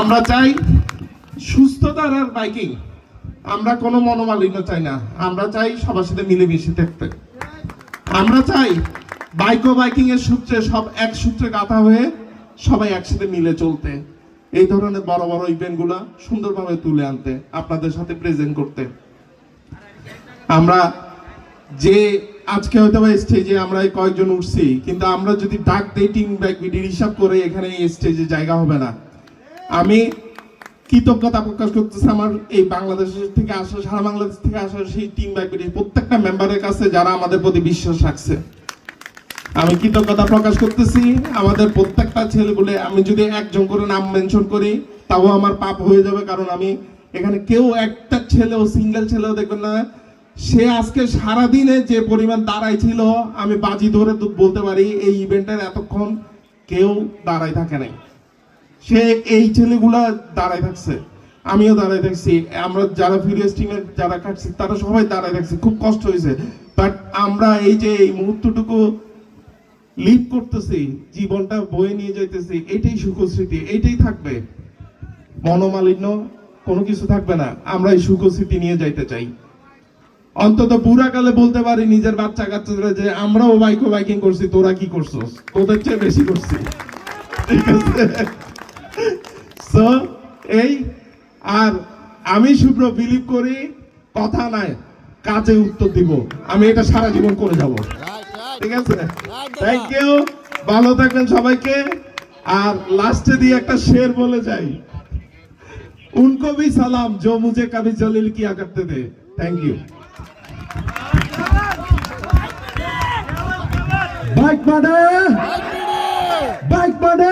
আমরা চাই সুস্থতার আর বাইকিং। আমরা কোনো মনোমালিন্য চাই না, আমরা চাই সবার সাথে মিলেমিশে থাকতে। আমরা চাই বাইক ও বাইকিং এর সূত্রে সব এক সূত্রে গাঁথা হয়ে সবাই একসাথে মিলে চলতে, এই ধরনের বড় বড় ইভেন্ট গুলা সুন্দরভাবে তুলে আনতে, আপনাদের সাথে প্রেজেন্ট করতে। আমরা যে আজকে হয়তো বা স্টেজে আমরা এই কয়েকজন উঠছি, কিন্তু আমরা যদি ডাক দেই টিম বাইক বিডির হিসাব করে এখানে এই স্টেজে জায়গা হবে না। আমি কৃতজ্ঞতা প্রকাশ করতেছি আমার এই বাংলাদেশ থেকে আসা, সারা বাংলাদেশ থেকে আসা সেই টিম বাইক বিডির প্রত্যেকটা মেম্বারের কাছে যারা আমাদের প্রতি বিশ্বাস রাখছে। আমি কৃতজ্ঞতা প্রকাশ করতেছি আমাদের প্রত্যেকটা ছেলেগুলো। আমি যদি একজন করে নাম মেনশন করি তাও আমার পাপ হয়ে যাবে, কারণ আমি এখানে কেউ একটা ছেলেও, সিঙ্গেল ছেলেও দেখবেন না সে আজকে সারাদিনে যে পরিমাণ দাঁড়াই ছিল, আমি বাজি ধরে বলতে পারি এই ইভেন্টের এতক্ষণ কেউ দাঁড়াই থাকে নাই। সে এই ছেলেগুলা দাঁড়াই থাকছে, আমিও দাঁড়াই থাকছি, আমরা যারা ফিরিয়াস টিমের যারা কাটছি তারা সবাই দাঁড়াই থাকছে। খুব কষ্ট হয়েছে, বাট আমরা এই যে এই মুহূর্তটুকু লিভ করতেছি, জীবনটা বয়ে নিয়ে যাইতেছি, এটাই সুখস্মৃতি, এইটাই থাকবে। মনোমালিন্য কোনো কিছু থাকবে না। আমরা এই সুখস্মৃতি নিয়ে যাইতে চাই। অন্তত বুড়াকালে বলতে পারি নিজের বাচ্চা কাচ্চারা যে আমরাও বাইকিং করছি, তোরা কি করছস, তোদের চেয়ে বেশি করছি। ঠিক আছে, সো এই আর আমি শুভ্র বিলিভ করি কথা নাই কাজে উত্তর দিব। আমি এটা সারা জীবন করে যাব। ঠিক আছে, থ্যাংক ইউ, ভালো থাকবেন সবাইকে। আর লাস্টে দিয়ে একটা শের বলে যাই, উनको भी सलाम जो मुझे कभी जलील किया करते थे। Thank you. বাইক মানে, বাইক মানে